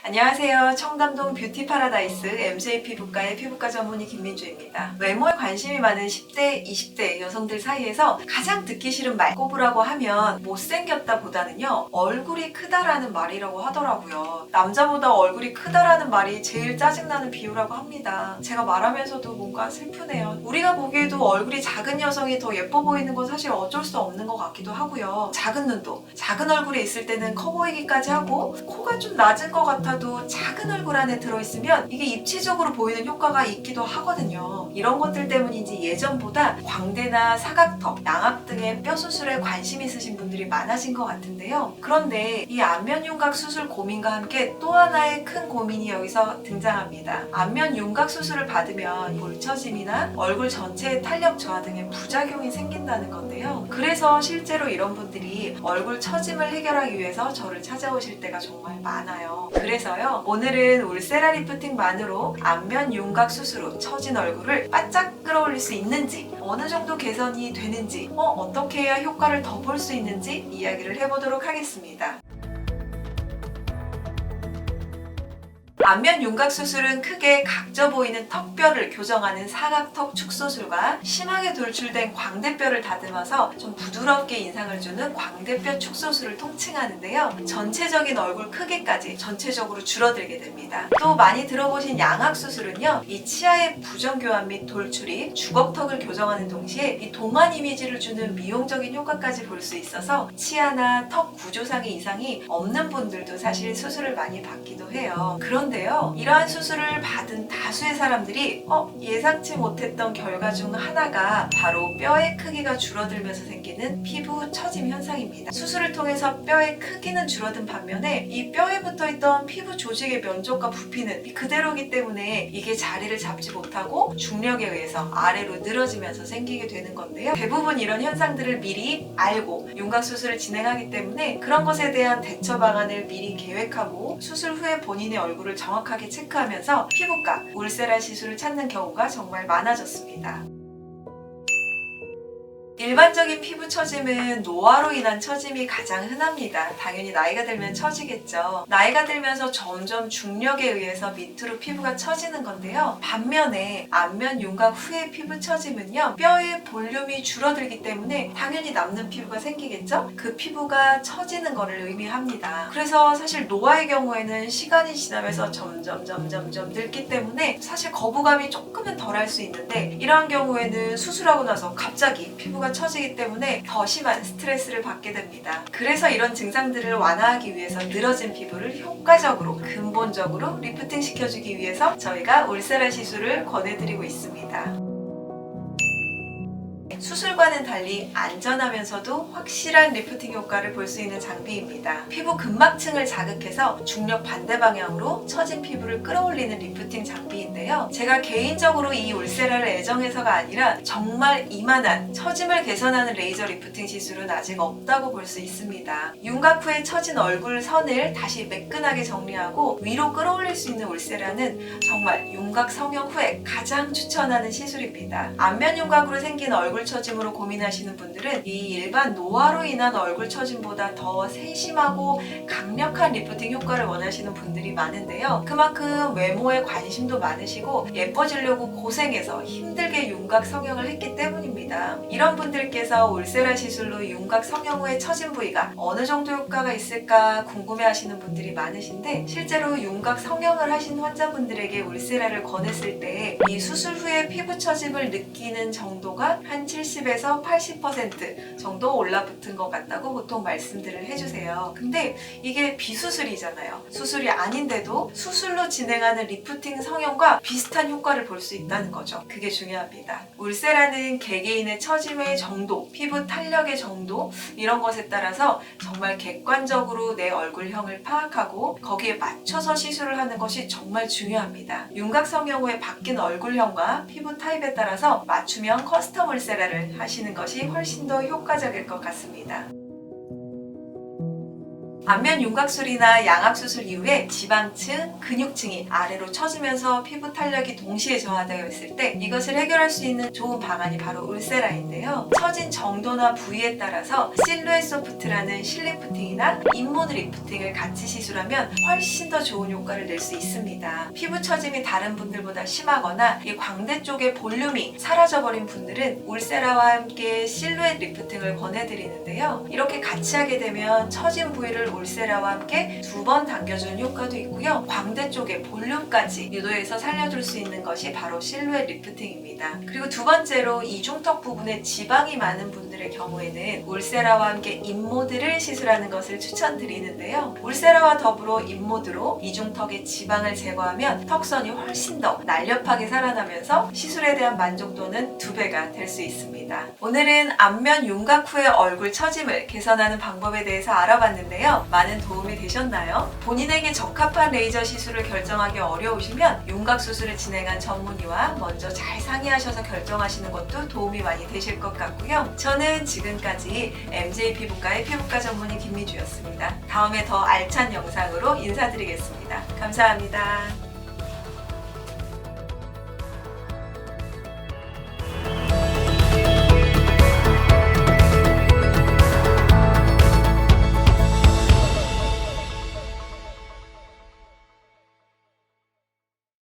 안녕하세요. 청담동 뷰티 파라다이스 MJ 피부과의 피부과 전문의 김민주입니다. 외모에 관심이 많은 10대, 20대 여성들 사이에서 가장 듣기 싫은 말 꼽으라고 하면 못생겼다 보다는요, 얼굴이 크다라는 말이라고 하더라고요. 남자보다 얼굴이 크다라는 말이 제일 짜증나는 비유라고 합니다. 제가 말하면서도 뭔가 슬프네요. 우리가 보기에도 얼굴이 작은 여성이 더 예뻐 보이는 건 사실 어쩔 수 없는 것 같기도 하고요. 작은 눈도 작은 얼굴에 있을 때는 커 보이기까지 하고, 코가 좀 낮은 것 같아도 작은 얼굴 안에 들어있으면 이게 입체적으로 보이는 효과가 있기도 하거든요. 이런 것들 때문인지 예전보다 광대나 사각턱, 양압 등의 뼈 수술에 관심 있으신 분들이 많아진 것 같은데요. 그런데 이 안면 윤곽 수술 고민과 함께 또 하나의 큰 고민이 여기서 등장합니다. 안면 윤곽 수술을 받으면 볼 처짐이나 얼굴 전체의 탄력 저하 등의 부작용이 생긴다는 건데요. 그래서 실제로 이런 분들이 얼굴 처짐을 해결하기 위해서 저를 찾아오실 때가 정말 많아요. 그래서요, 오늘은 울세라 리프팅만으로 안면 윤곽 수술 후 처진 얼굴을 바짝 끌어올릴 수 있는지, 어느 정도 개선이 되는지, 어떻게 해야 효과를 더 볼 수 있는지 이야기를 해보도록 하겠습니다. 안면 윤곽 수술은 크게 각져 보이는 턱뼈를 교정하는 사각턱 축소술과 심하게 돌출된 광대뼈를 다듬어서 좀 부드럽게 인상을 주는 광대뼈 축소술을 통칭하는데요. 전체적인 얼굴 크기까지 전체적으로 줄어들게 됩니다. 또 많이 들어보신 양악 수술은요, 이 치아의 부정교합 및 돌출이 주걱턱을 교정하는 동시에 이 동안 이미지를 주는 미용적인 효과까지 볼 수 있어서 치아나 턱 구조상의 이상이 없는 분들도 사실 수술을 많이 받기도 해요. 그런데요, 이러한 수술을 받은 다수의 사람들이 예상치 못했던 결과 중 하나가 바로 뼈의 크기가 줄어들면서 생기는 피부 처짐 현상입니다. 수술을 통해서 뼈의 크기는 줄어든 반면에 이 뼈에 붙어있던 피부 조직의 면적과 부피는 그대로이기 때문에 이게 자리를 잡지 못하고 중력에 의해서 아래로 늘어지면서 생기게 되는 건데요. 대부분 이런 현상들을 미리 알고 윤곽 수술을 진행하기 때문에 그런 것에 대한 대처 방안을 미리 계획하고 수술 후에 본인의 얼굴을 정확하게 체크하면서 피부과, 울세라 시술을 찾는 경우가 정말 많아졌습니다. 일반적인 피부 처짐은 노화로 인한 처짐이 가장 흔합니다. 당연히 나이가 들면 처지겠죠. 나이가 들면서 점점 중력에 의해서 밑으로 피부가 처지는 건데요. 반면에 안면 윤곽 후의 피부 처짐은요, 뼈의 볼륨이 줄어들기 때문에 당연히 남는 피부가 생기겠죠? 그 피부가 처지는 것을 의미합니다. 그래서 사실 노화의 경우에는 시간이 지나면서 점점 늙기 때문에 사실 거부감이 조금은 덜할 수 있는데, 이러한 경우에는 수술하고 나서 갑자기 피부가 처지기 때문에 더 심한 스트레스를 받게 됩니다. 그래서 이런 증상들을 완화하기 위해서 늘어진 피부를 효과적으로 근본적으로 리프팅 시켜주기 위해서 저희가 울세라 시술을 권해드리고 있습니다. 수술과는 달리 안전하면서도 확실한 리프팅 효과를 볼 수 있는 장비입니다. 피부 근막층을 자극해서 중력 반대 방향으로 처진 피부를 끌어올리는 리프팅 장비인데요. 제가 개인적으로 이 울세라를 애정해서가 아니라 정말 이만한 처짐을 개선하는 레이저 리프팅 시술은 아직 없다고 볼 수 있습니다. 윤곽 후에 처진 얼굴 선을 다시 매끈하게 정리하고 위로 끌어올릴 수 있는 울세라는 정말 윤곽 성형 후에 가장 추천하는 시술입니다. 안면 윤곽으로 생긴 얼굴 처짐으로 고민하시는 분들은 이 일반 노화로 인한 얼굴 처짐보다 더 세심하고 강력한 리프팅 효과를 원하시는 분들이 많은데요. 그만큼 외모에 관심도 많으시고 예뻐지려고 고생해서 힘들게 윤곽 성형을 했기 때문입니다. 이런 분들께서 울세라 시술로 윤곽 성형 후에 처진 부위가 어느 정도 효과가 있을까 궁금해하시는 분들이 많으신데, 실제로 윤곽 성형을 하신 환자분들에게 울세라를 권했을 때 이 수술 후에 피부 처짐을 느끼는 정도가 한 70에서 80% 정도 올라붙은 것 같다고 보통 말씀들을 해주세요. 근데 이게 비수술이잖아요. 수술이 아닌데도 수술로 진행하는 리프팅 성형과 비슷한 효과를 볼 수 있다는 거죠. 그게 중요합니다. 울세라는 개개인의 처짐의 정도, 피부 탄력의 정도, 이런 것에 따라서 정말 객관적으로 내 얼굴형을 파악하고 거기에 맞춰서 시술을 하는 것이 정말 중요합니다. 윤곽 성형 후에 바뀐 얼굴형과 피부 타입에 따라서 맞춤형 커스텀 울세라를 하시는 것이 훨씬 더 효과적일 것 같습니다. 안면 윤곽술이나 양악수술 이후에 지방층, 근육층이 아래로 처지면서 피부 탄력이 동시에 저하되어 있을 때 이것을 해결할 수 있는 좋은 방안이 바로 울세라인데요. 처진 정도나 부위에 따라서 실루엣 소프트라는 실리프팅이나 잇모드 리프팅을 같이 시술하면 훨씬 더 좋은 효과를 낼 수 있습니다. 피부 처짐이 다른 분들보다 심하거나 이 광대 쪽의 볼륨이 사라져버린 분들은 울세라와 함께 실루엣 리프팅을 권해드리는데요. 이렇게 같이 하게 되면 처진 부위를 울세라와 함께 2번 당겨주는 효과도 있고요. 광대 쪽의 볼륨까지 유도해서 살려줄 수 있는 것이 바로 실루엣 리프팅입니다. 그리고 두 번째로 이중턱 부분에 지방이 많은 분들의 경우에는 울세라와 함께 잇모드를 시술하는 것을 추천드리는데요. 울세라와 더불어 잇모드로 이중턱의 지방을 제거하면 턱선이 훨씬 더 날렵하게 살아나면서 시술에 대한 만족도는 2배가 될 수 있습니다. 오늘은 안면 윤곽 후의 얼굴 처짐을 개선하는 방법에 대해서 알아봤는데요. 많은 도움이 되셨나요? 본인에게 적합한 레이저 시술을 결정하기 어려우시면 윤곽 수술을 진행한 전문의와 먼저 잘 상의하셔서 결정하시는 것도 도움이 많이 되실 것 같고요. 저는 지금까지 MJ 피부과의 피부과 전문의 김미주였습니다. 다음에 더 알찬 영상으로 인사드리겠습니다. 감사합니다.